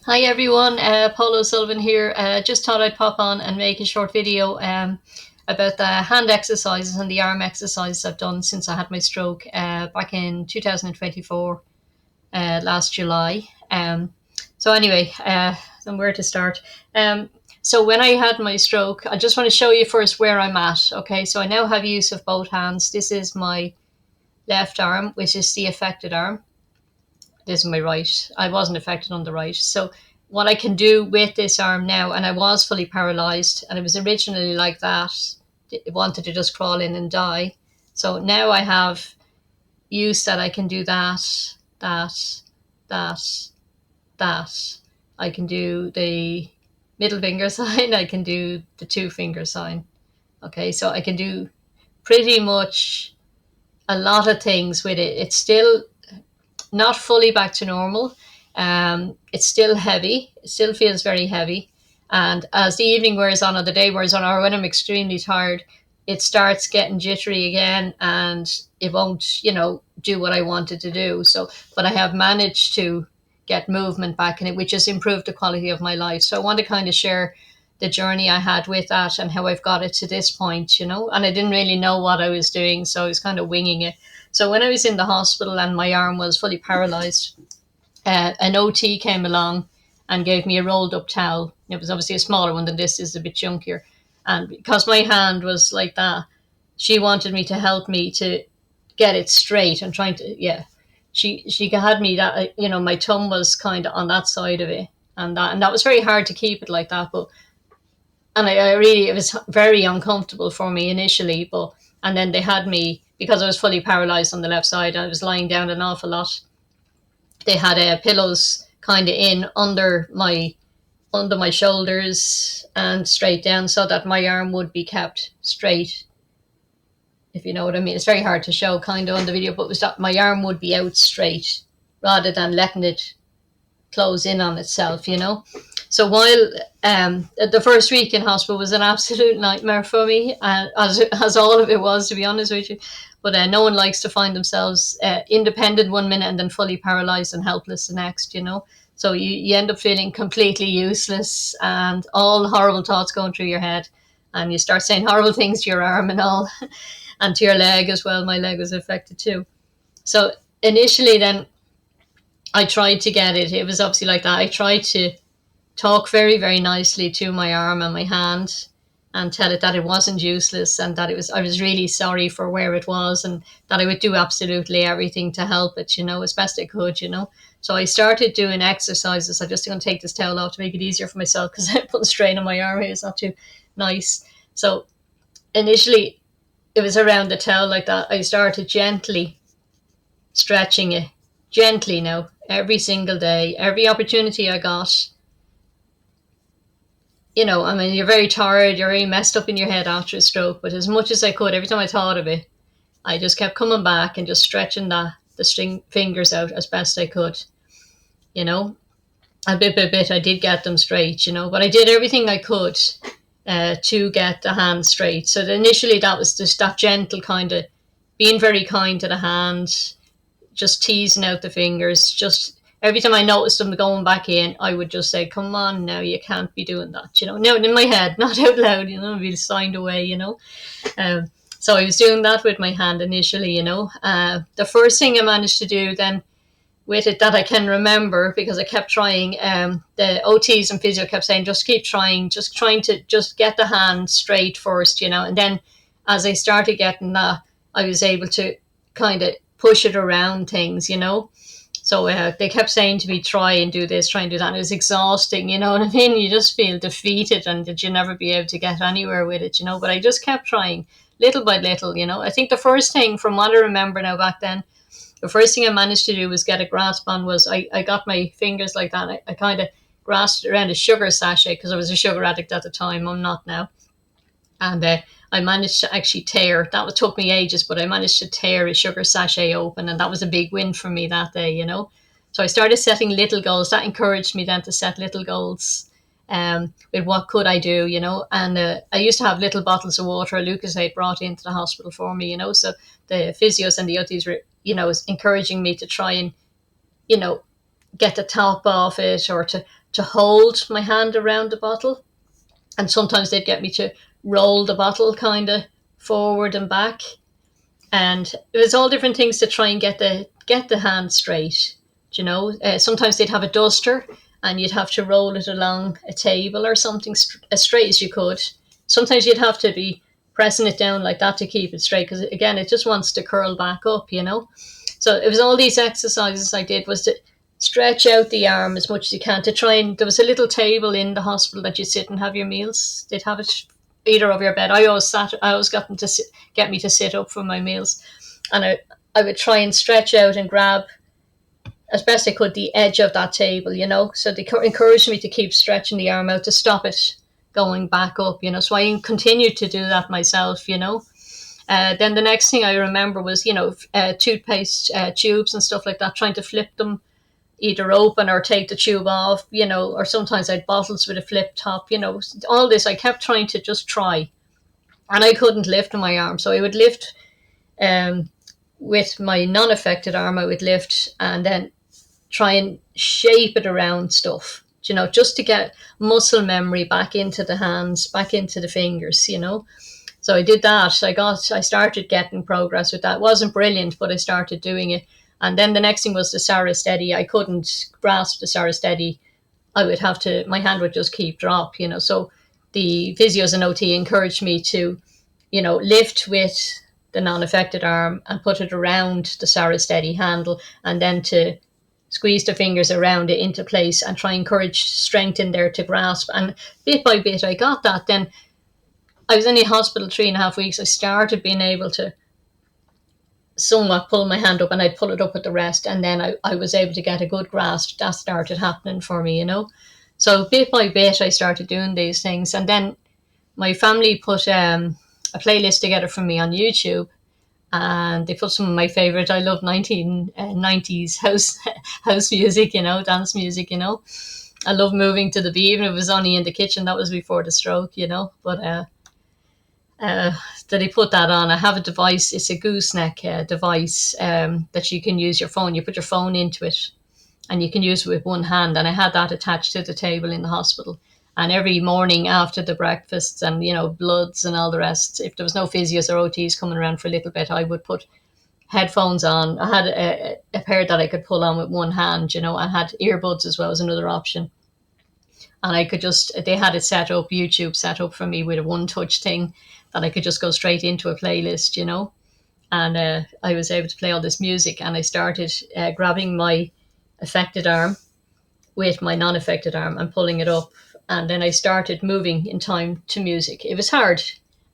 Hi everyone, Paul O'Sullivan here. Just thought I'd pop on and make a short video about the hand exercises and the arm exercises I've done since I had my stroke back in 2024, last July. So anyway, and where to start? So when I had my stroke, I just want to show you first where I'm at. Okay, so I now have use of both hands. This is my left arm, which is the affected arm. This is my right. I wasn't affected on the right. So what I can do with this arm now, and I was fully paralyzed, and it was originally like that. It wanted to just crawl in and die. So now I have use that I can do that, that, that. I can do the middle finger sign. I can do the two finger sign. Okay, so I can do pretty much a lot of things with it. It's still not fully back to normal. It's still heavy. It still feels very heavy. And as the evening wears on or the day wears on, or when I'm extremely tired, it starts getting jittery again and it won't, do what I wanted to do. So, but I have managed to get movement back in it, which has improved the quality of my life. So I want to kind of share the journey I had with that and how I've got it to this point. And I didn't really know what I was doing. So I was kind of winging it. So when I was in the hospital and my arm was fully paralyzed, an OT came along and gave me a rolled up towel. It was obviously a smaller one than this, is a bit chunkier. And because my hand was like that, she wanted me to help me to get it straight and trying to, yeah. She had me that, my thumb was kind of on that side of it, and that was very hard to keep it like that. But and I really, it was very uncomfortable for me initially. But and then they had me, because I was fully paralyzed on the left side. I was lying down an awful lot. They had pillows kind of in under my shoulders and straight down, so that my arm would be kept straight. If you know what I mean, it's very hard to show kind of on the video, but it was that my arm would be out straight rather than letting it close in on itself. So while the first week in hospital was an absolute nightmare for me, as all of it was, to be honest with you. But no one likes to find themselves independent one minute and then fully paralyzed and helpless the next. So you end up feeling completely useless and all horrible thoughts going through your head. And you start saying horrible things to your arm and all, and to your leg as well. My leg was affected too. So initially, then I tried to get it. It was obviously like that. I tried to talk very, very nicely to my arm and my hand and tell it that it wasn't useless and that I was really sorry for where it was, and that I would do absolutely everything to help it, as best I could. So I started doing exercises. I'm just going to take this towel off to make it easier for myself because I put strain on my arm here. It's not too nice. So initially, it was around the towel like that. I started gently stretching it, gently now, every single day, every opportunity I got. I mean, you're very tired, you're very messed up in your head after a stroke, but as much as I could, every time I thought of it, I just kept coming back and just stretching the string fingers out as best I could, you know. And bit by bit, I did get them straight, but I did everything I could to get the hand straight. So initially, that was just that gentle kind of being very kind to the hand, just teasing out the fingers. Just every time I noticed them going back in, I would just say, "Come on, now you can't be doing that." No, in my head, not out loud, be signed away. Um, so I was doing that with my hand initially. The first thing I managed to do then with it that I can remember, because I kept trying, the OTs and physio kept saying, just keep trying, just trying to just get the hand straight first. And then as I started getting that, I was able to kind of push it around things. So they kept saying to me, try and do this, try and do that. And it was exhausting, you know what I mean? You just feel defeated and that you never be able to get anywhere with it. But I just kept trying little by little. I think the first thing, from what I remember now back then, the first thing I managed to do was get a grasp on was I got my fingers like that. I kind of grasped around a sugar sachet because I was a sugar addict at the time. I'm not now. And I managed to actually tear. That took me ages, but I managed to tear a sugar sachet open, and that was a big win for me that day. So I started setting little goals. That encouraged me then to set little goals. With what could I do. And I used to have little bottles of water Lucas had brought into the hospital for me. So the physios and the OTs were, encouraging me to try and, you know, get the top off it, or to to hold my hand around the bottle, and sometimes they'd get me to roll the bottle kind of forward and back, and it was all different things to try and get the hand straight. Sometimes they'd have a duster, and you'd have to roll it along a table or something as straight as you could. Sometimes you'd have to be pressing it down like that to keep it straight, because again, it just wants to curl back up. So it was all these exercises I did, was to stretch out the arm as much as you can, to try and, there was a little table in the hospital that you sit and have your meals. They'd have it either over your bed. I always got them to get me to sit up for my meals, and I would try and stretch out and grab as best I could the edge of that table. So they encouraged me to keep stretching the arm out to stop it going back up. So I continued to do that myself. Then the next thing I remember was, toothpaste tubes and stuff like that, trying to flip them either open or take the tube off, or sometimes I had bottles with a flip top. All this I kept trying to just try, and I couldn't lift my arm. So I would lift with my non-affected arm, I would lift and then try and shape it around stuff, just to get muscle memory back into the hands, back into the fingers. So I did that. I started getting progress with that. It wasn't brilliant, but I started doing it. And then the next thing was the Sarah Steady. I couldn't grasp the Sarah Steady. My hand would just keep drop. So the physios and OT encouraged me to, lift with the non-affected arm and put it around the Sarah Steady handle, and then to squeeze the fingers around it into place and try and encourage strength in there to grasp. And bit by bit, I got that. Then I was in the hospital 3.5 weeks. I started being able to somewhat pull my hand up, and I'd pull it up with the rest, and then I was able to get a good grasp. That started happening for me. So bit by bit I started doing these things, and then my family put a playlist together for me on YouTube, and they put some of my favorite. I love 1990s house music, dance music. I love moving to the beat, even if it was only in the kitchen. That was before the stroke. But that they put that on. I have a device. It's a gooseneck device that you can use your phone. You put your phone into it, and you can use it with one hand. And I had that attached to the table in the hospital. And every morning after the breakfasts and bloods and all the rest, if there was no physios or OTs coming around for a little bit, I would put headphones on. I had a pair that I could pull on with one hand. I had earbuds as well as another option. And I could they had it set up, YouTube set up for me with a one-touch thing that I could just go straight into a playlist. And I was able to play all this music, and I started grabbing my affected arm with my non-affected arm and pulling it up. And then I started moving in time to music. It was hard.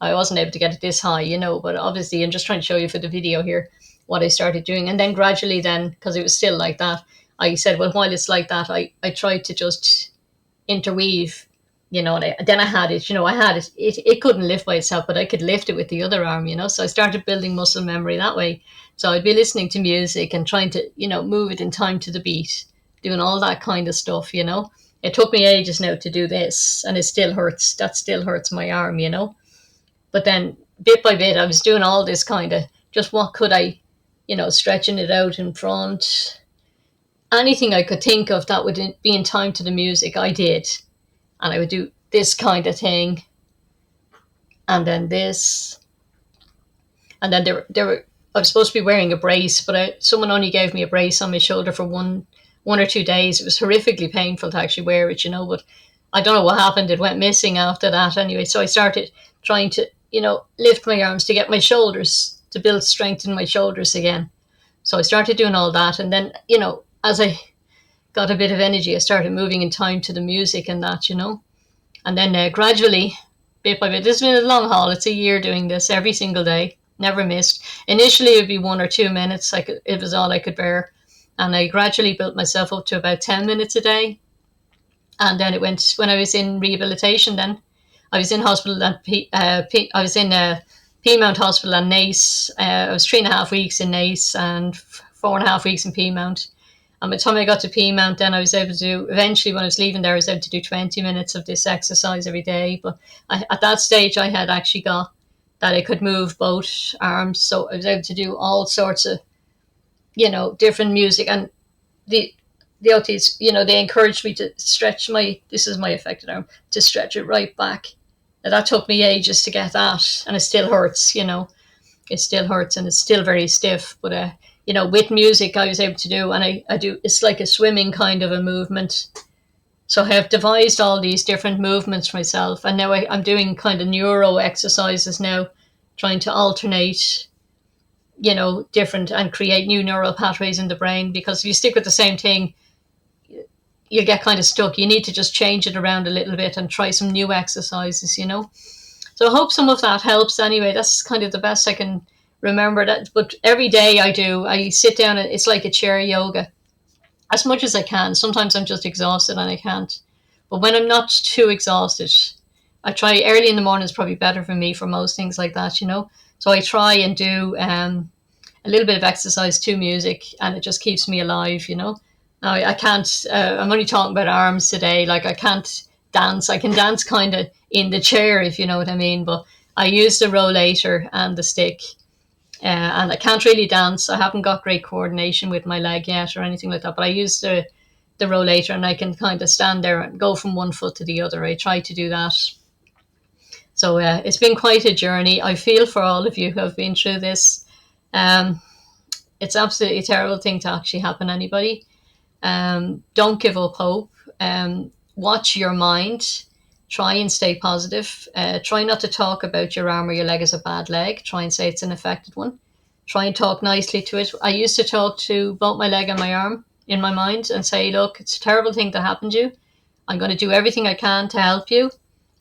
I wasn't able to get it this high, but obviously I'm just trying to show you for the video here what I started doing. And then gradually then, because it was still like that, I said, well, while it's like that, I tried to just interweave, and then I had it, it couldn't lift by itself, but I could lift it with the other arm, so I started building muscle memory that way. So I'd be listening to music and trying to, move it in time to the beat, doing all that kind of stuff. It took me ages now to do this, and it still hurts. That still hurts my arm. But then bit by bit, I was doing all this kind of, just what could I, stretching it out in front, anything I could think of that would be in time to the music, I did. And I would do this kind of thing, and then this, and then I was supposed to be wearing a brace, but someone only gave me a brace on my shoulder for one or 2 days. It was horrifically painful to actually wear it, but I don't know what happened. It went missing after that anyway. So I started trying to, lift my arms to get my shoulders, to build strength in my shoulders again. So I started doing all that, and then, as I got a bit of energy, I started moving in time to the music and that, and then gradually, bit by bit, this has been a long haul. It's a year doing this every single day, never missed. Initially it would be 1 or 2 minutes, it was all I could bear, and I gradually built myself up to about 10 minutes a day. And then it went, when I was in rehabilitation, then I was in hospital at I was in Peamount Hospital and Nace. I was 3.5 weeks in Nace and 4.5 weeks in Peamount. And by the time I got to Peamount, then I was able to do, eventually when I was leaving there, I was able to do 20 minutes of this exercise every day. But at that stage, I had actually got that I could move both arms. So I was able to do all sorts of, different music. And the the OTs, they encouraged me to stretch this is my affected arm, to stretch it right back. Now, that took me ages to get that, and it still hurts, it still hurts and it's still very stiff. But, with music, I was able to do, and I do, it's like a swimming kind of a movement. So I have devised all these different movements for myself. And now I'm doing kind of neuro exercises now, trying to alternate, different and create new neural pathways in the brain. Because if you stick with the same thing, you'll get kind of stuck. You need to just change it around a little bit and try some new exercises. So I hope some of that helps anyway. That's kind of the best I can remember that. But every day I sit down and it's like a chair yoga as much as I can. Sometimes I'm just exhausted and I can't. But when I'm not too exhausted, I try early in the morning is probably better for me for most things like that. So I try and do a little bit of exercise to music, and it just keeps me alive. Now I can't. I'm only talking about arms today. Like, I can't dance. I can dance kind of in the chair, if you know what I mean. But I use the rollator and the stick, and I can't really dance. I haven't got great coordination with my leg yet or anything like that. But I use the rollator, and I can kind of stand there and go from one foot to the other. I try to do that. So it's been quite a journey. I feel for all of you who have been through this. It's absolutely a terrible thing to actually happen to anybody. Don't give up hope. Watch your mind. Try and stay positive. Try not to talk about your arm or your leg as a bad leg. Try and say it's an affected one. Try and talk nicely to it. I used to talk to both my leg and my arm in my mind and say, look, it's a terrible thing that happened to you. I'm going to do everything I can to help you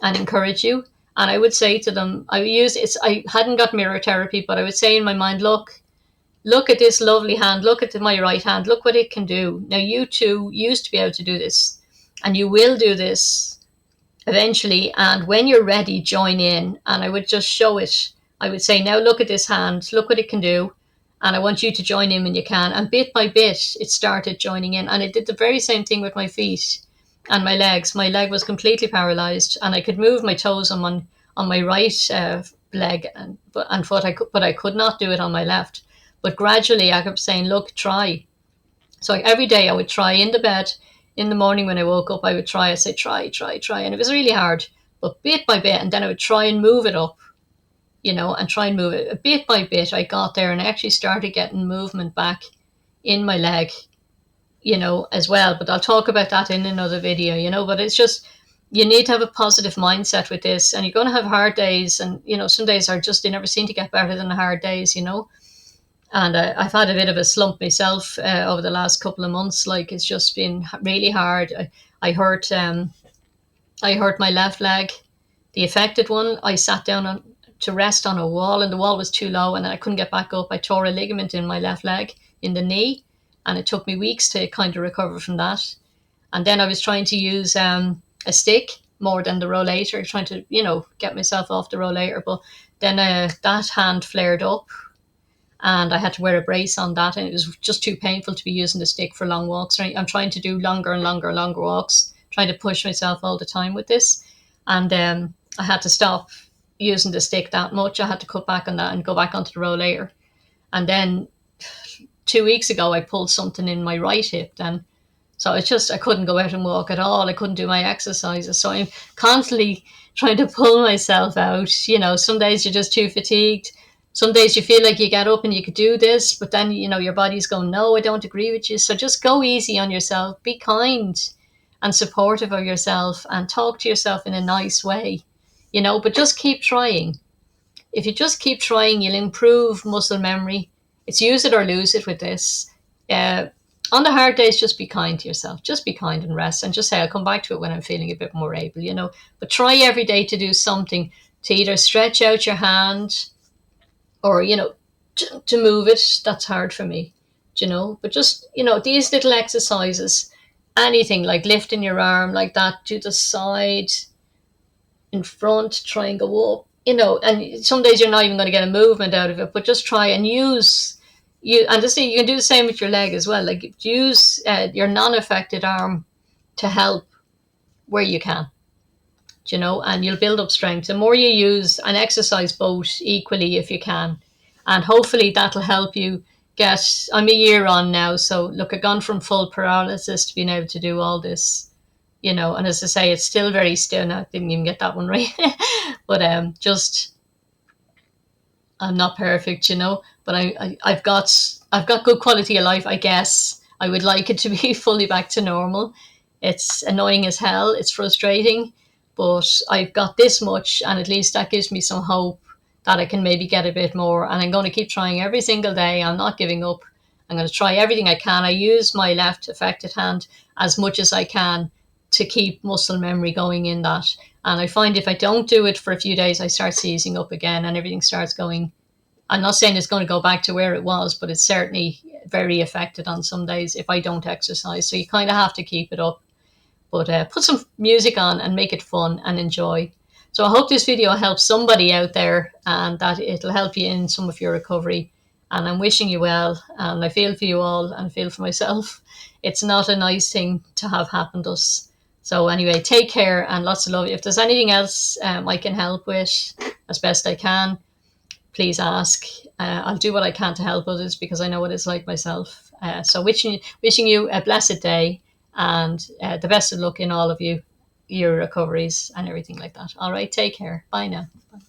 and encourage you. And I would say to them, I hadn't got mirror therapy, but I would say in my mind, look at this lovely hand. Look at my right hand. Look what it can do. Now, you too used to be able to do this, and you will do this eventually. And when you're ready, join in. And I would just show it. I would say, now look at this hand. Look what it can do. And I want you to join in when you can. And bit by bit, it started joining in. And it did the very same thing with my feet and my legs. My leg was completely paralyzed, and I could move my toes on my right leg and foot, but I could not do it on my left. But gradually I kept saying, look, try. So every day I would try in the bed. In the morning when I woke up, I would try. I said, try. And it was really hard, but bit by bit. And then I would try and move it up, and try and move it. Bit by bit, I got there, and I actually started getting movement back in my leg, as well. But I'll talk about that in another video, but it's just, you need to have a positive mindset with this, and you're going to have hard days. And, some days are just, they never seem to get better than the hard days, And I've had a bit of a slump myself over the last couple of months. Like, it's just been really hard. I hurt my left leg, the affected one. I sat down to rest on a wall, and the wall was too low, and I couldn't get back up. I tore a ligament in my left leg, in the knee, and it took me weeks to kind of recover from that. And then I was trying to use a stick more than the rollator, trying to, get myself off the rollator. But then that hand flared up, and I had to wear a brace on that, and it was just too painful to be using the stick for long walks. I'm trying to do longer and longer walks, trying to push myself all the time with this. And I had to stop using the stick that much. I had to cut back on that and go back onto the rollator. And then 2 weeks ago, I pulled something in my right hip then. So it's just, I couldn't go out and walk at all. I couldn't do my exercises. So I'm constantly trying to pull myself out. Some days you're just too fatigued. Some days you feel like you get up and you could do this, but then, your body's going, no, I don't agree with you. So just go easy on yourself. Be kind and supportive of yourself, and talk to yourself in a nice way, but just keep trying. If you just keep trying, you'll improve muscle memory. It's use it or lose it with this. On the hard days, just be kind to yourself. Just be kind and rest, and just say, I'll come back to it when I'm feeling a bit more able, But try every day to do something, to either stretch out your hand, or, to move it. That's hard for me, but just, these little exercises, anything like lifting your arm like that to the side, in front, try and go up, and some days you're not even going to get a movement out of it, but just try and use you. And just you can do the same with your leg as well. Like, use your non-affected arm to help where you can. And you'll build up strength. The more you use and exercise both equally if you can, and hopefully that'll help you I'm a year on now. So look, I've gone from full paralysis to being able to do all this, and as I say, it's still very still. No, I didn't even get that one right. But just I'm not perfect, but I've got good quality of life, I guess. I would like it to be fully back to normal. It's annoying as hell. It's frustrating, but I've got this much, and at least that gives me some hope that I can maybe get a bit more. And I'm going to keep trying every single day. I'm not giving up. I'm going to try everything I can. I use my left affected hand as much as I can to keep muscle memory going in that. And I find if I don't do it for a few days, I start seizing up again and everything starts going. I'm not saying it's going to go back to where it was, but it's certainly very affected on some days if I don't exercise. So you kind of have to keep it up. But put some music on and make it fun and enjoy. So I hope this video helps somebody out there and that it'll help you in some of your recovery. And I'm wishing you well. And I feel for you all and I feel for myself. It's not a nice thing to have happen to us. So anyway, take care and lots of love. If there's anything else I can help with as best I can, please ask. I'll do what I can to help others because I know what it's like myself. So wishing you a blessed day and the best of luck in all of your recoveries and everything like that. All right, take care. Bye now. Bye.